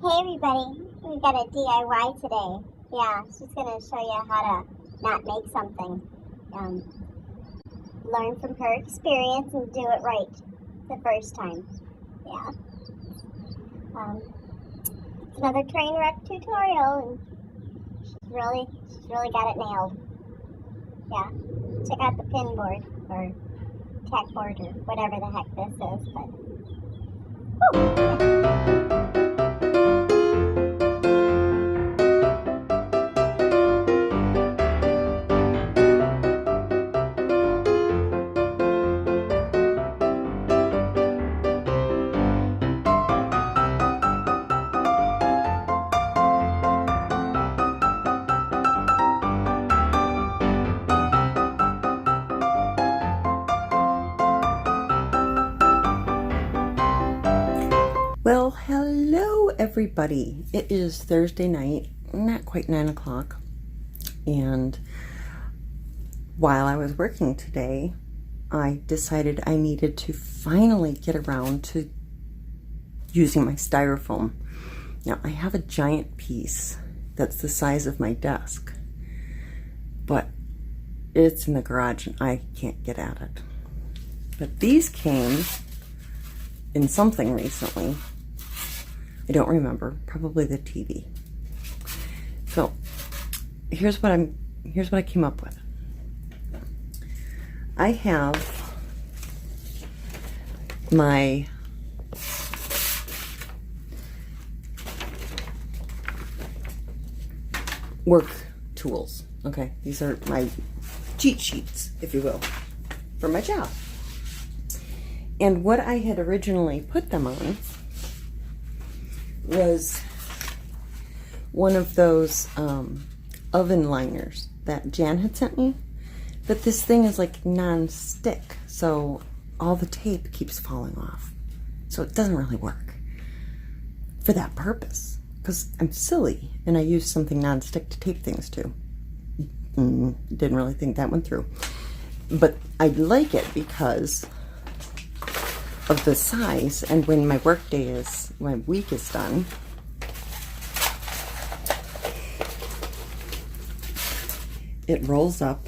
Hey everybody, we got a DIY today. Yeah, she's going to show you how to not make something. Learn from her experience and do it right the first time. Yeah. It's another Trainwreck tutorial, and she's really got it nailed. Yeah. Check out the pin board or tack board or whatever the heck this is. But woo, yeah. Well, hello everybody. It is Thursday night, not quite 9 o'clock, and while I was working today, I decided I needed to finally get around to using my styrofoam. Now, I have a giant piece that's the size of my desk, but it's in the garage and I can't get at it. But these came in something recently. I don't remember, probably the TV. So here's what I came up with. I have my work tools. Okay, these are my cheat sheets, if you will, for my job. And what I had originally put them on was one of those oven liners that Jan had sent me, but this thing is like non-stick, so all the tape keeps falling off, so it doesn't really work for that purpose, because I'm silly and I use something non-stick to tape things to. Didn't really think that went through, but I like it because of the size, and when my week is done, it rolls up,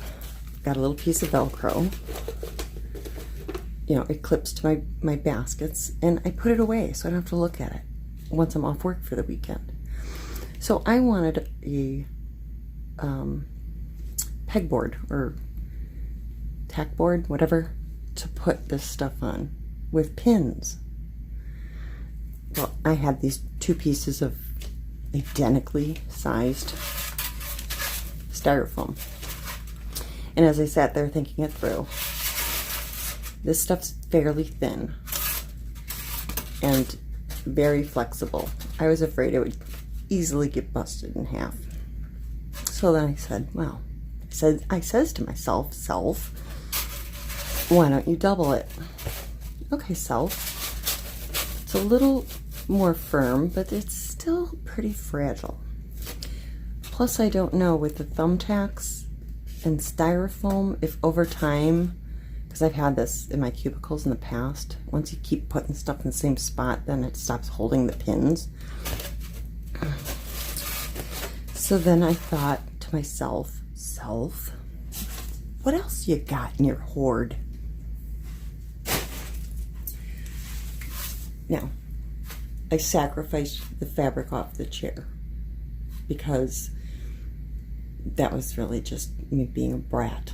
got a little piece of Velcro, you know, it clips to my baskets, and I put it away so I don't have to look at it once I'm off work for the weekend. So I wanted a pegboard or tack board, whatever, to put this stuff on with pins. Well, I had these two pieces of identically sized styrofoam, and as I sat there thinking it through, this stuff's fairly thin and very flexible. I was afraid it would easily get busted in half. So then I said, well, I says to myself, why don't you double it? Okay, self. It's a little more firm, but it's still pretty fragile. Plus, I don't know with the thumbtacks and styrofoam if over time, because I've had this in my cubicles in the past, once you keep putting stuff in the same spot, then it stops holding the pins. So then I thought to myself, what else you got in your hoard? Now, I sacrificed the fabric off the chair because that was really just me being a brat.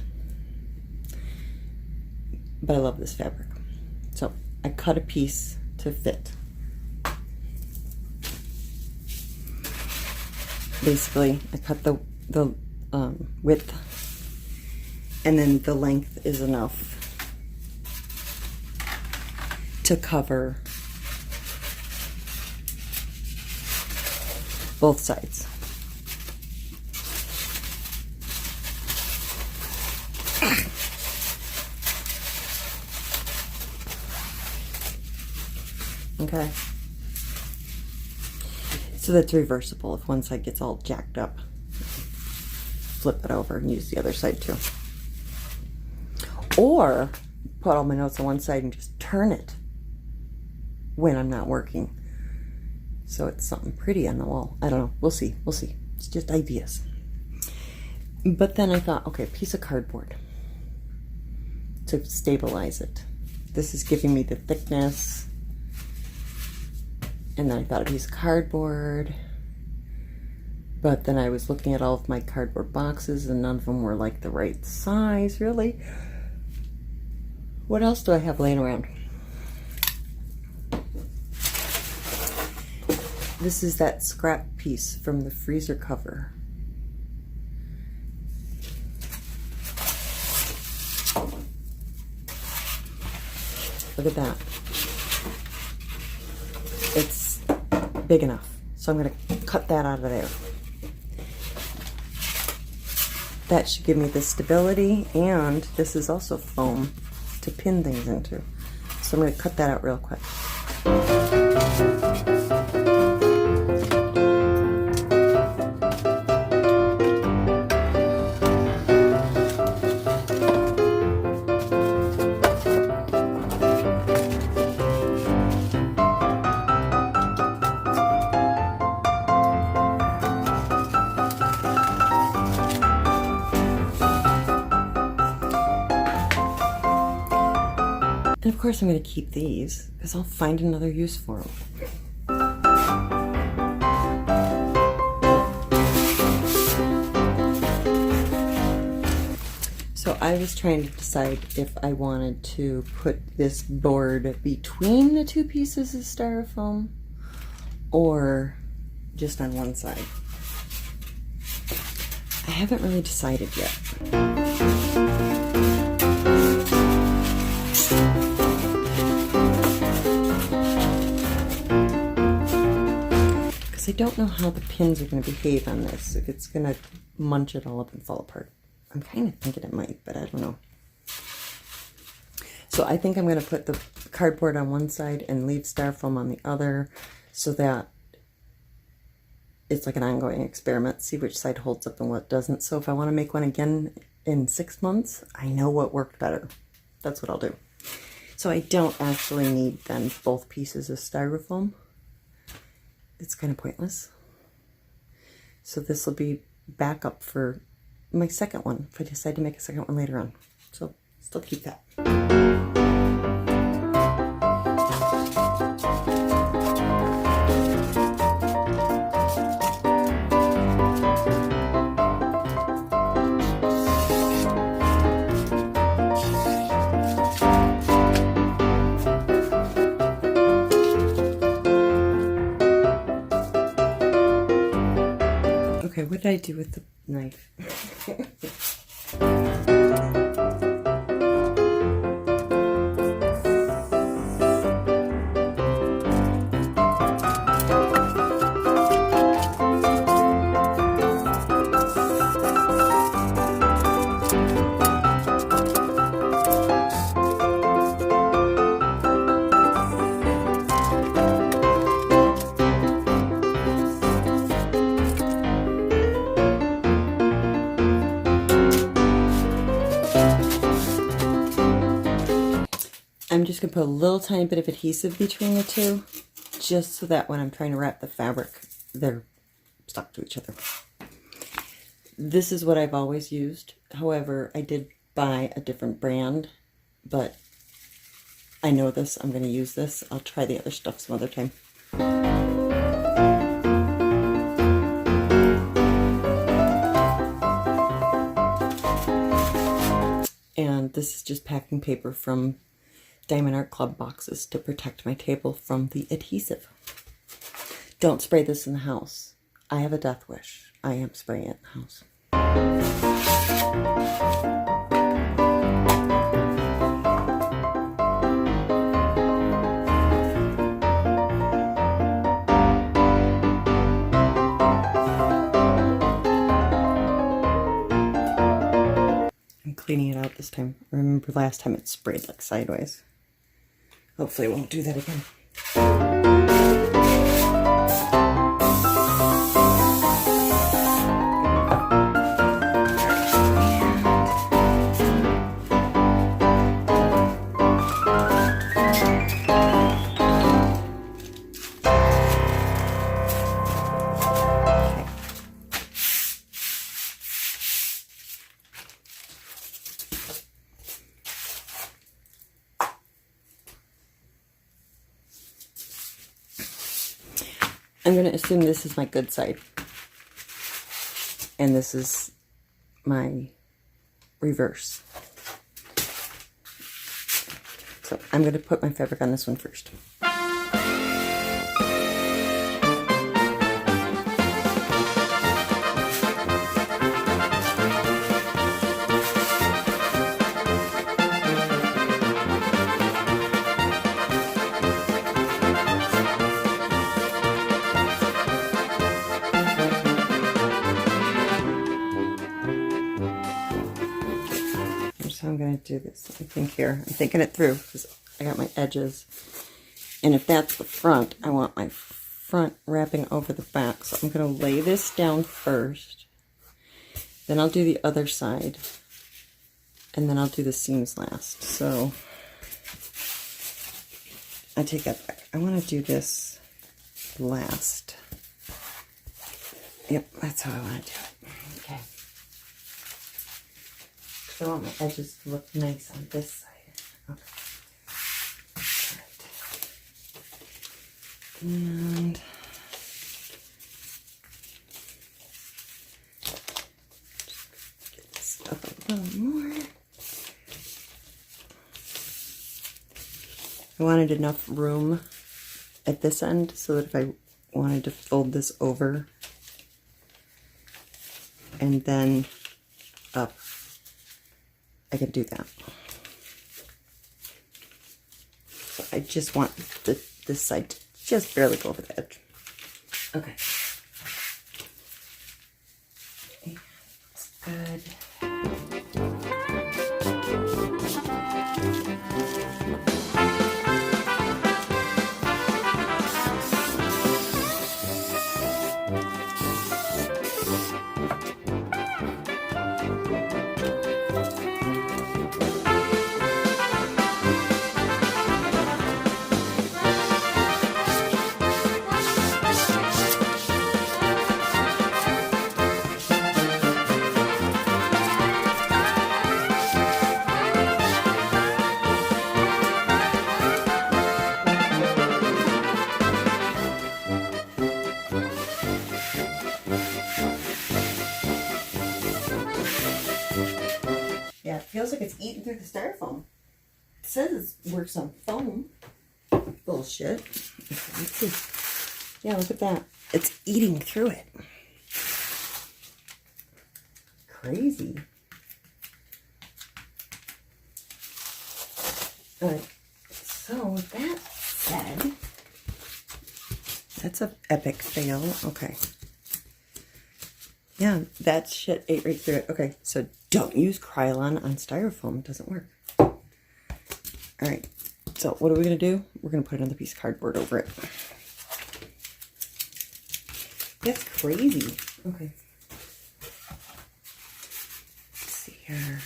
But I love this fabric. So I cut a piece to fit. Basically, I cut the width, and then the length is enough to cover both sides. Okay. So that's reversible. If one side gets all jacked up, flip it over and use the other side too. Or put all my notes on one side and just turn it when I'm not working. So it's something pretty on the wall. I don't know. We'll see. We'll see. It's just ideas. But then I thought, okay, a piece of cardboard to stabilize it. This is giving me the thickness. And then I thought a piece of cardboard. But then I was looking at all of my cardboard boxes and none of them were like the right size, really. What else do I have laying around? This is that scrap piece from the freezer cover. Look at that. It's big enough. So I'm going to cut that out of there. That should give me the stability, and this is also foam to pin things into. So I'm going to cut that out real quick. And of course I'm going to keep these because I'll find another use for them. So I was trying to decide if I wanted to put this board between the two pieces of styrofoam or just on one side. I haven't really decided yet. I don't know how the pins are going to behave on this, if it's going to munch it all up and fall apart. I'm kind of thinking it might, but I don't know. So I think I'm going to put the cardboard on one side and leave styrofoam on the other so that it's like an ongoing experiment, see which side holds up and what doesn't. So if I want to make one again in 6 months, I know what worked better. That's what I'll do. So I don't actually need then both pieces of styrofoam. It's kind of pointless. So this will be backup for my second one if I decide to make a second one later on. So still keep that. Okay, what did I do with the knife? I'm just going to put a little tiny bit of adhesive between the two, just so that when I'm trying to wrap the fabric, they're stuck to each other. This is what I've always used. However, I did buy a different brand, but I know this. I'm going to use this. I'll try the other stuff some other time. And this is just packing paper from Diamond Art Club boxes to protect my table from the adhesive. Don't spray this in the house. I have a death wish. I am spraying it in the house. I'm cleaning it out this time. I remember last time it sprayed like sideways. Hopefully I won't do that again. I'm going to assume this is my good side. And this is my reverse. So I'm going to put my fabric on this one first. So I'm going to do this, I think here. I'm thinking it through because I got my edges. And if that's the front, I want my front wrapping over the back. So I'm going to lay this down first. Then I'll do the other side. And then I'll do the seams last. So I take that back. I want to do this last. Yep, that's how I want to do it. Okay. I want my edges to look nice on this side. Okay. All right. And get this up a little more. I wanted enough room at this end so that if I wanted to fold this over and then up, I can do that. So I just want this side to just barely go over the edge. Okay. Yeah, looks good. Feels like it's eating through the styrofoam. It says it works on foam. Bullshit. Let's see. Yeah, look at that. It's eating through it. Crazy. Alright. So with that said, that's an epic fail. Okay. Yeah, that shit ate right through it. Okay, so don't use Krylon on styrofoam. It doesn't work. All right, so what are we going to do? We're going to put another piece of cardboard over it. That's crazy. Okay. Let's see here.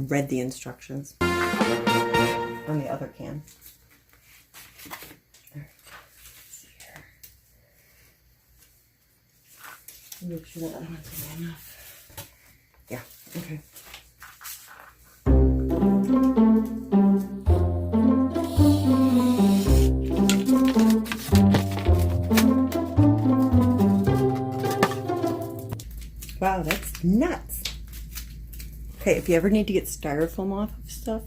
Read the instructions on the other can. Let's see here. Make sure that one's big enough. Yeah, okay. Wow, that's nuts. Okay, if you ever need to get styrofoam off of stuff.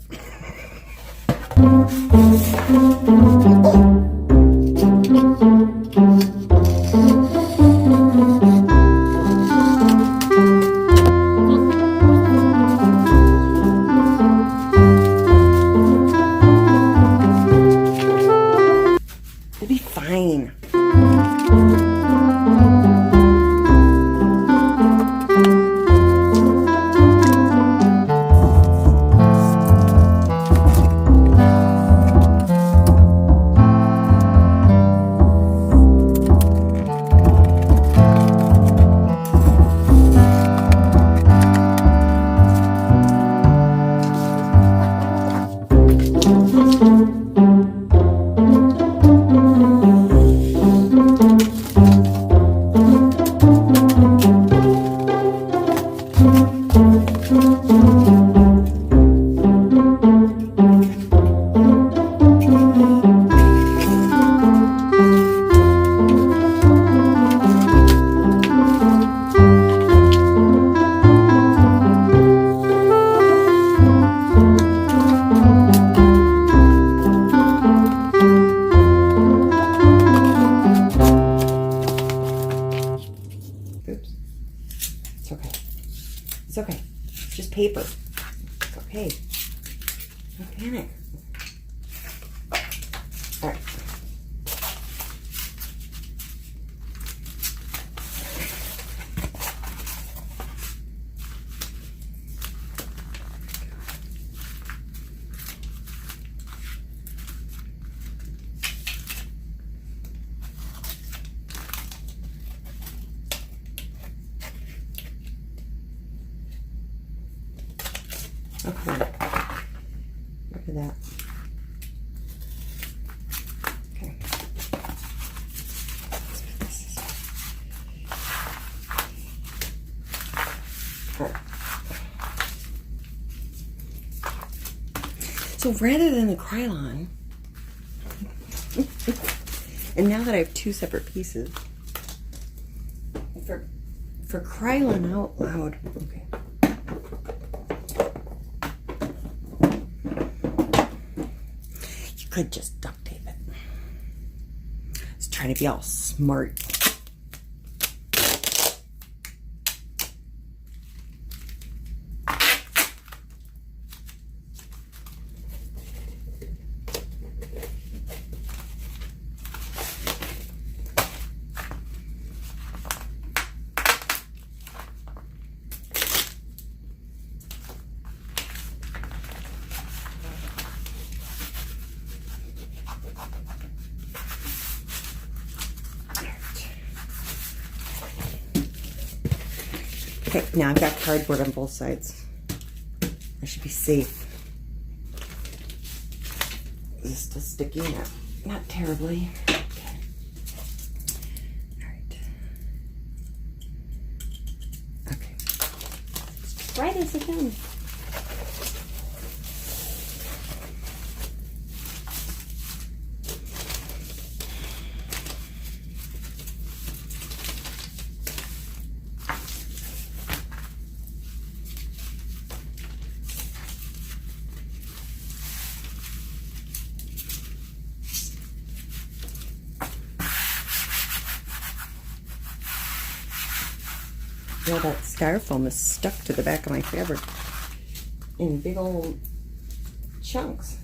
It'll be fine. Okay. Look at that. Okay. So rather than the Krylon, and now that I have two separate pieces, for Krylon out loud, okay. You could just duct tape it. I was trying to be all smart. Okay, now I've got cardboard on both sides. I should be safe. Is it still sticky? Not terribly. Okay. All right. Okay. Let's try this again. Yeah, that styrofoam is stuck to the back of my fabric in big old chunks.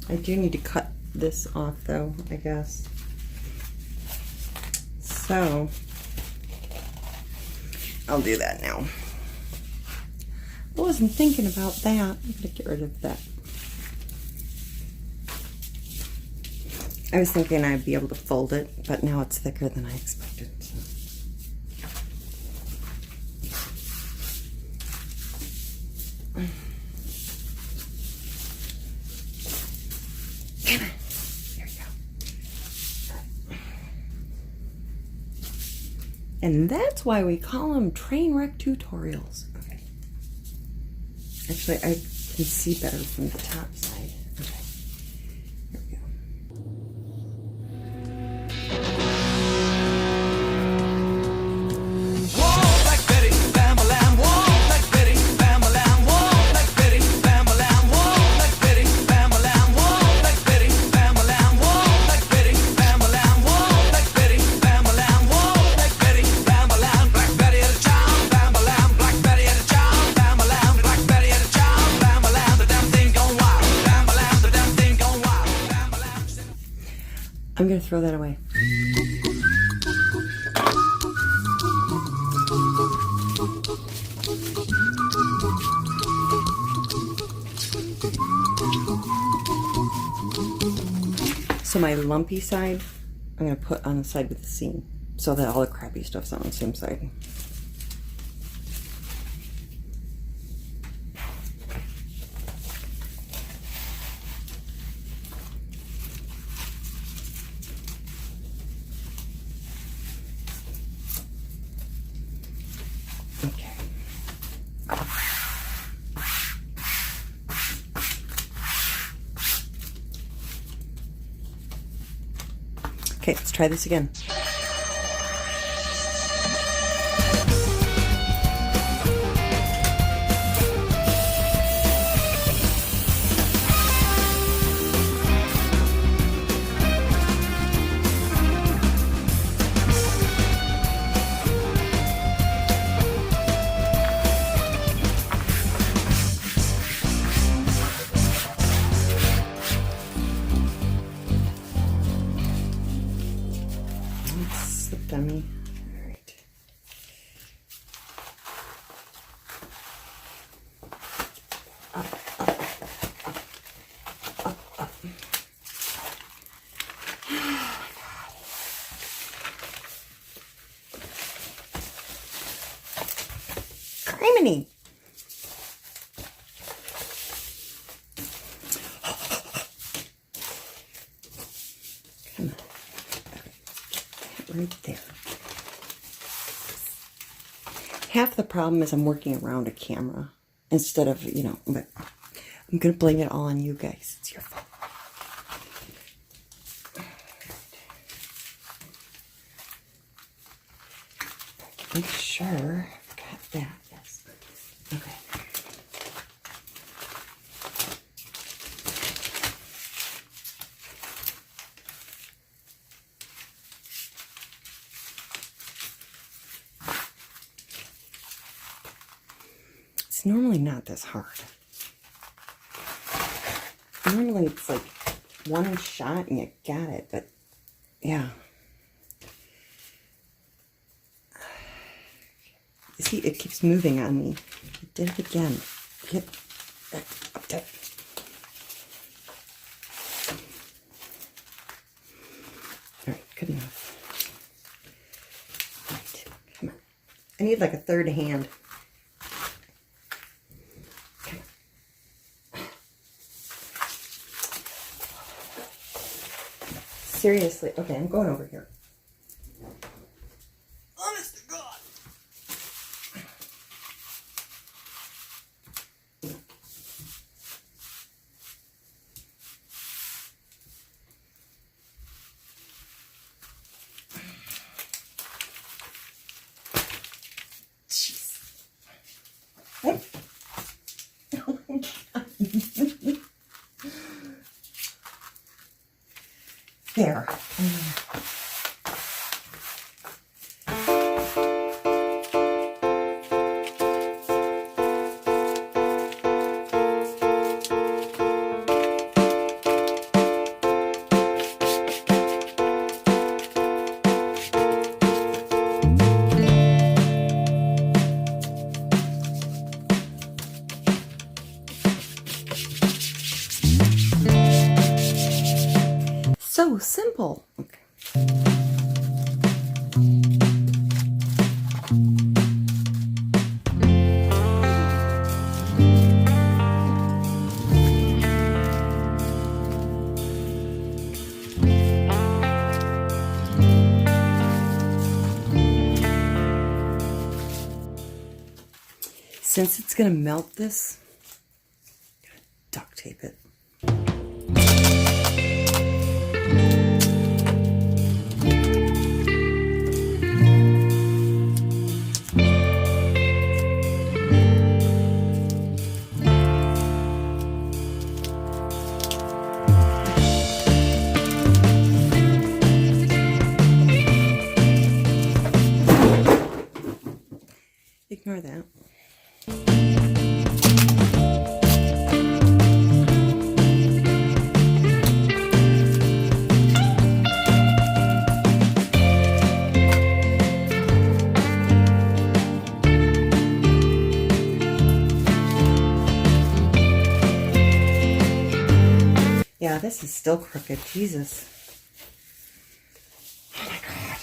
I do need to cut this off though, I guess. So, I'll do that now. I wasn't thinking about that. I'm gonna get rid of that. I was thinking I'd be able to fold it, but now it's thicker than I expected. So. And that's why we call them Trainwreck tutorials. Okay. Actually, I can see better from the top side. Okay. Here we go. Walk like Betty, bam-a-lam. Walk like Betty, bam-a-lam. Walk like Betty, bam-a-lam. Walk like Betty, bam-a-lam. Walk like Betty, bam-a-lam. Walk like Betty, bam-a-lam. Walk like Betty, bam-a-lam. Walk like Betty, bam-a-lam. Black Betty at a town, bam-a-lam. Black Betty at a town, bam-a-lam. Black Betty at a town, bam-a-lam. The damn thing gone wild, bam-a-lam. The damn thing gone wild, bam-a-lam. I'm gonna throw that away. So my lumpy side, I'm going to put on the side with the seam so that all the crappy stuff's on the same side. Okay. Okay, let's try this again. criminy. Come on. Right there. Half the problem is I'm working around a camera instead of, you know, but I'm going to blame it all on you guys. It's your fault. Make sure I've got that. Yes. Okay. It's normally not this hard. Normally it's like one shot and you got it, but yeah. You see, it keeps moving on me. It did it again. Get back up there. Alright, good enough. Right, come on. I need like a third hand. Seriously. Okay, I'm going over here. Honest to God. Jeez. What? Oh my God. There. So simple. Okay. Since it's going to melt this, I'm going to duct tape it. Ignore that. Yeah, this is still crooked. Jesus. Oh my God.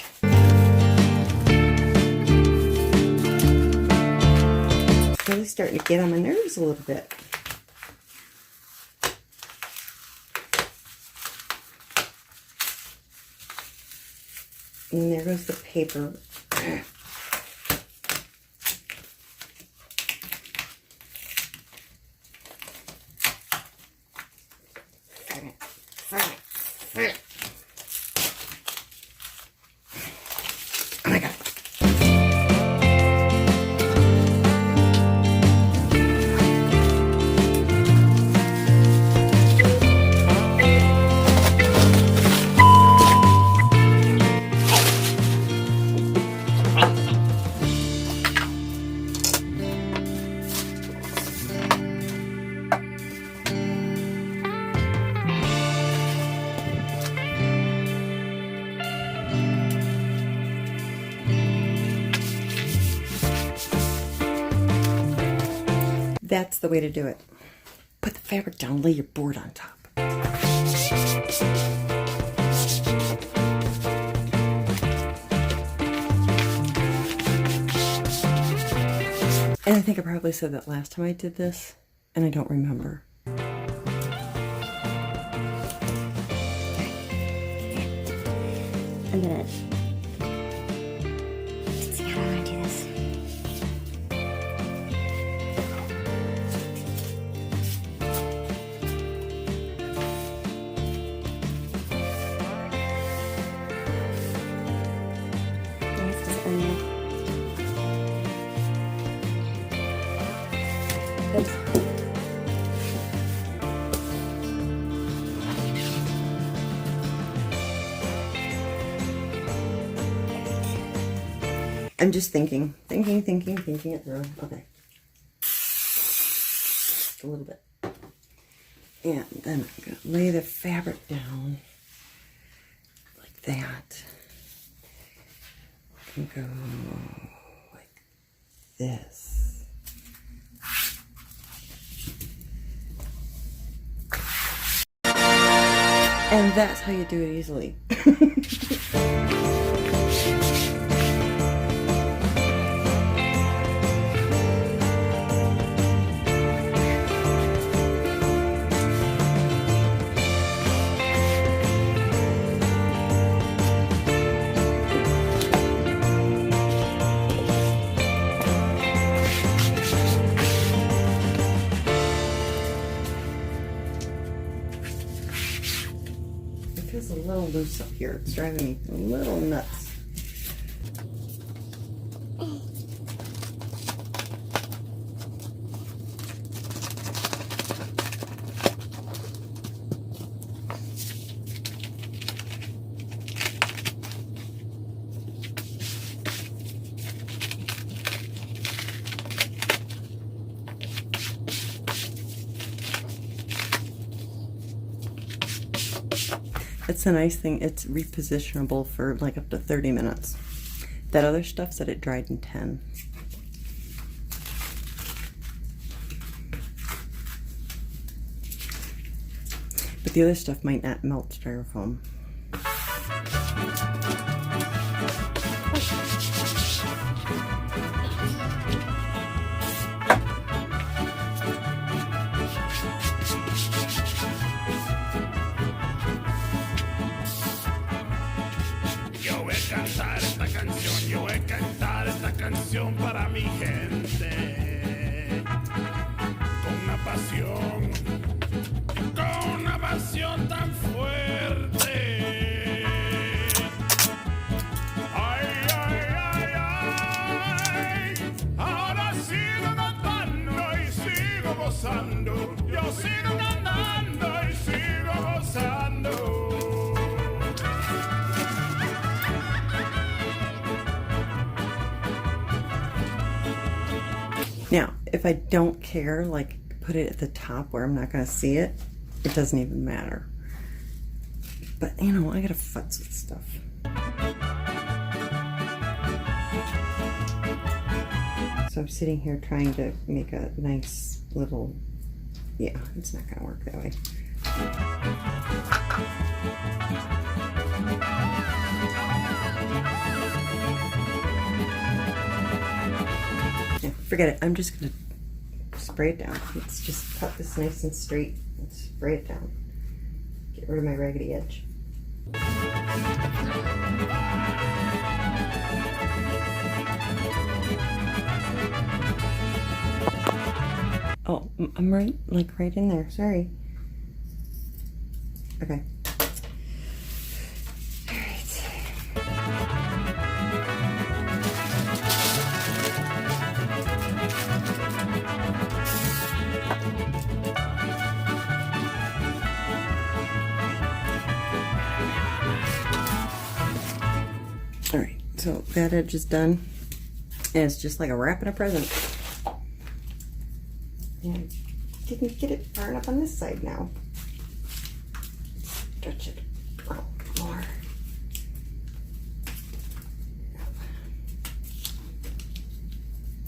It's really starting to get on my nerves a little bit. And there goes the paper. Oh my God. That's the way to do it. Put the fabric down, lay your board on top. And I think I probably said that last time I did this, and I don't remember. I'm gonna see how I wanna do this. Nice, does it run there? Oops. I'm just thinking it through. Okay. Just a little bit. And then I'm going to lay the fabric down like that. And go like this. And that's how you do it easily. It's a little loose up here. It's driving me a little nuts. It's a nice thing. It's repositionable for like up to 30 minutes. That other stuff said it dried in 10. But the other stuff might not melt styrofoam. Para mi gente, con una pasión tan fuerte. Ay, ay, ay, ay, ahora sigo cantando y sigo gozando, yo sigo cantando y sigo gozando. Now, if I don't care, like put it at the top where I'm not going to see it, it doesn't even matter. But, you know, I got to futz with stuff. So I'm sitting here trying to make a nice little, yeah, it's not going to work that way. Yeah, forget it. I'm just going to spray it down. Let's just cut this nice and straight and spray it down. Get rid of my raggedy edge. Oh, I'm right in there. Sorry. Okay. All right, so that edge is done. And it's just like a wrapping a present. And I didn't get it far enough on this side now. Stretch it out more.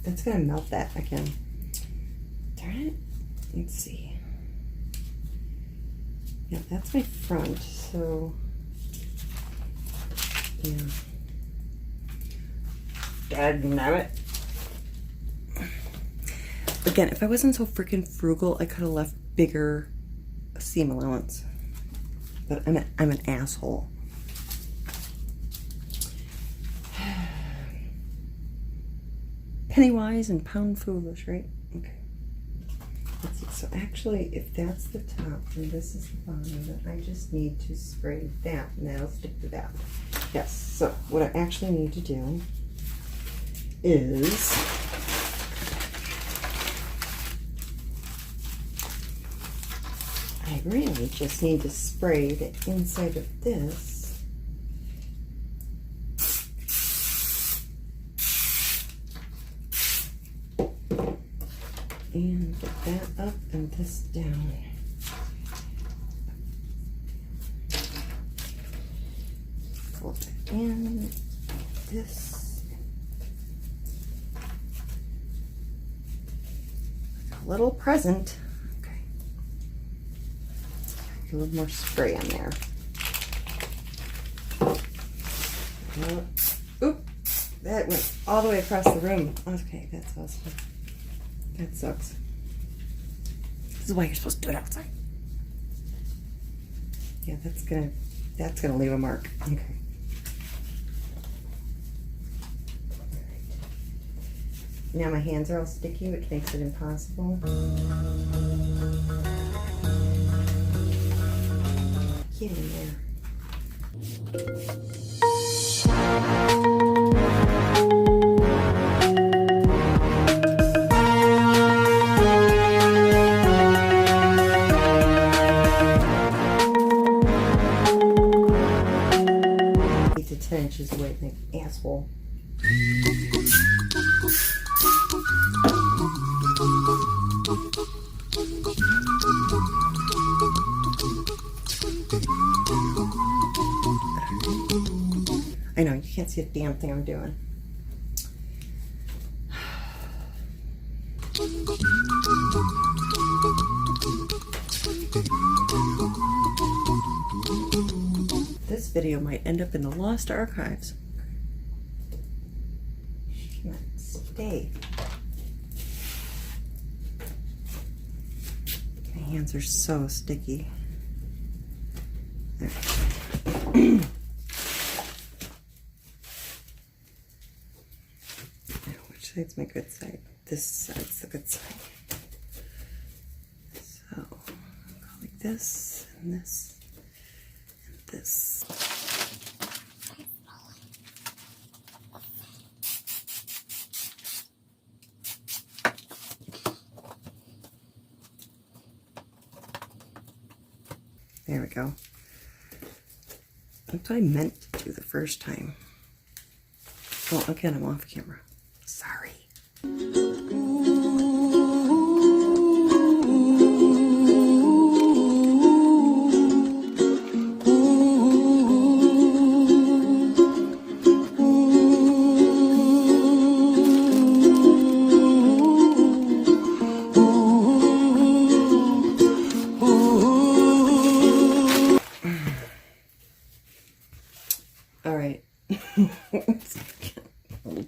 That's gonna melt that again. Darn it. Let's see. Yeah, that's my front, so yeah. Dad nabbit. Again, if I wasn't so freaking frugal, I could have left bigger seam allowance. But I'm an asshole. Penny wise and pound foolish, right? Okay. Let's see. So actually, if that's the top and this is the bottom, then I just need to spray that, and that'll stick to that. Yes. So what I actually need to do is I really just need to spray the inside of this. And get that up and this down. Fold it in, this. A little present. Okay. A little more spray on there. Oop! That went all the way across the room. Okay, that's awesome. That sucks. This is why you're supposed to do it outside. Yeah, that's gonna leave a mark. Okay. Now my hands are all sticky, which makes it impossible. Get in there. Inches away from the asshole. I know, you can't see a damn thing I'm doing. This video might end up in the lost archives. Come on, stay. My hands are so sticky. There. Now, which side's my good side? This side's the good side. So, I'll go like this and this. This. There we go. That's what I meant to do the first time. Well, again, I'm off camera. Sorry.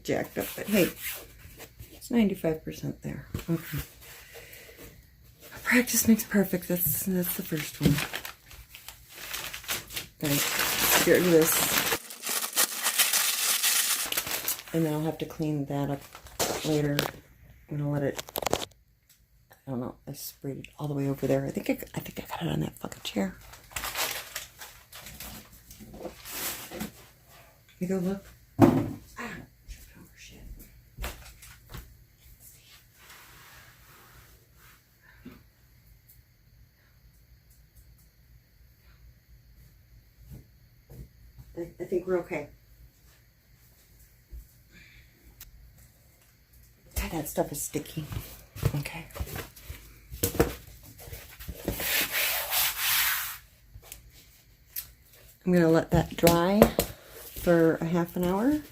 Jacked up, but hey, it's 95% there. Okay. Practice makes perfect. That's the first one. Okay, get rid of this, and then I'll have to clean that up later. I'm gonna let it. I don't know. I sprayed it all the way over there. I think I got it on that fucking chair. You go look. I think we're okay. God, that stuff is sticky. Okay. I'm going to let that dry for a half an hour.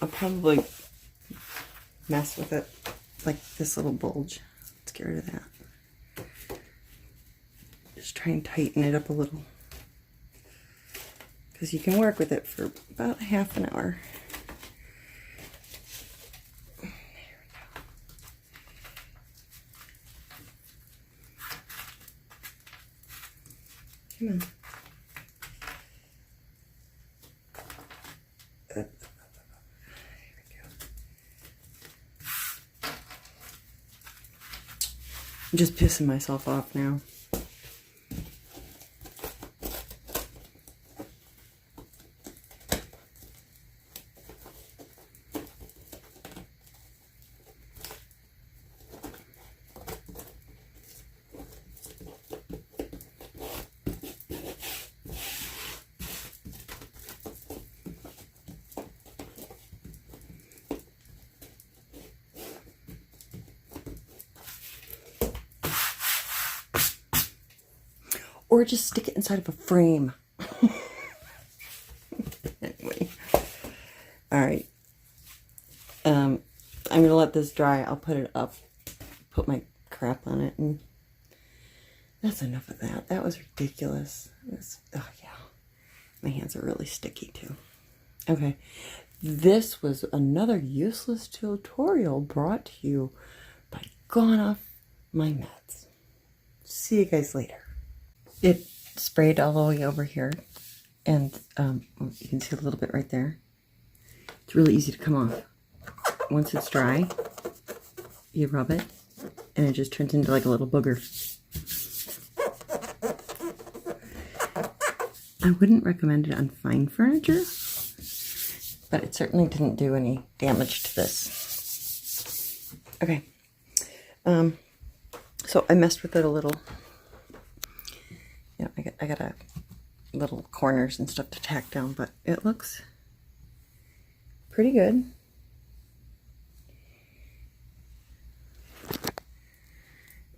I'll probably mess with it like this little bulge. Let's get rid of that. Just try and tighten it up a little. Because you can work with it for about a half an hour. There we go. Come on. Here we go. I'm just pissing myself off now. Or just stick it inside of a frame. Anyway. Alright. I'm going to let this dry. I'll put it up. Put my crap on it. And that's enough of that. That was ridiculous. Oh, yeah. My hands are really sticky, too. Okay. This was another useless tutorial brought to you by Gone Off My Meds. See you guys later. It sprayed all the way over here, and you can see a little bit right there. It's really easy to come off. Once it's dry, you rub it, and it just turns into like a little booger. I wouldn't recommend it on fine furniture, but it certainly didn't do any damage to this. Okay, so I messed with it a little. Yeah, I got a little corners and stuff to tack down, but it looks pretty good.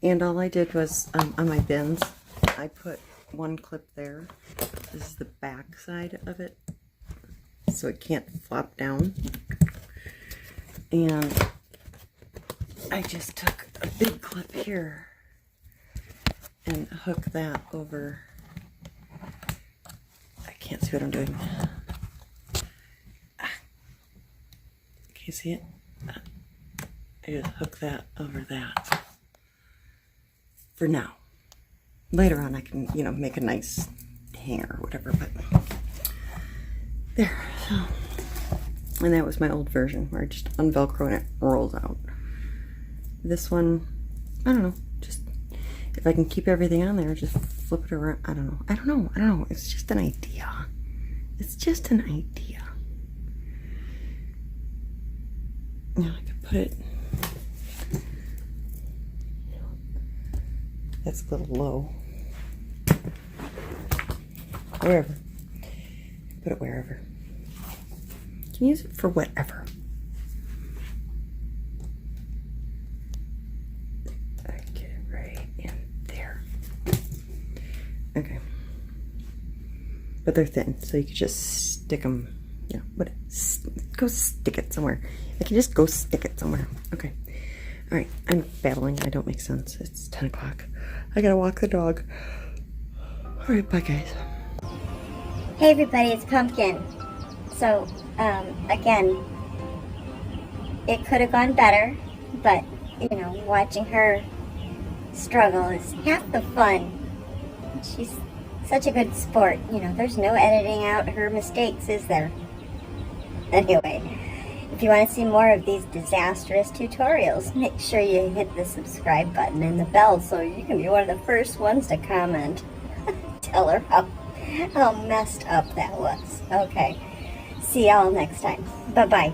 And all I did was, on my bins, I put one clip there. This is the back side of it, so it can't flop down. And I just took a big clip here and hook that over. I can't see what I'm doing. Can you see it? I just hook that over that. For now. Later on I can, you know, make a nice hanger or whatever, but there. So, and that was my old version where I just unvelcro and it rolls out. This one, I don't know, just if I can keep everything on there, just flip it around. I don't know. It's just an idea. It's just an idea. Now I could put it. That's a little low. Wherever. Put it wherever. You can use it for whatever. Okay, but they're thin, so you could just stick them, you know, go stick it somewhere. I can just go stick it somewhere. Okay, all right, I'm babbling. I don't make sense. It's 10 o'clock. I gotta walk the dog. All right, bye guys. Hey everybody, it's Pumpkin. So, again, it could have gone better, but, you know, watching her struggle is half the fun. She's such a good sport. You know, there's no editing out her mistakes, is there? Anyway, if you want to see more of these disastrous tutorials, make sure you hit the subscribe button and the bell so you can be one of the first ones to comment. Tell her how messed up that was. Okay, see y'all next time. Bye-bye.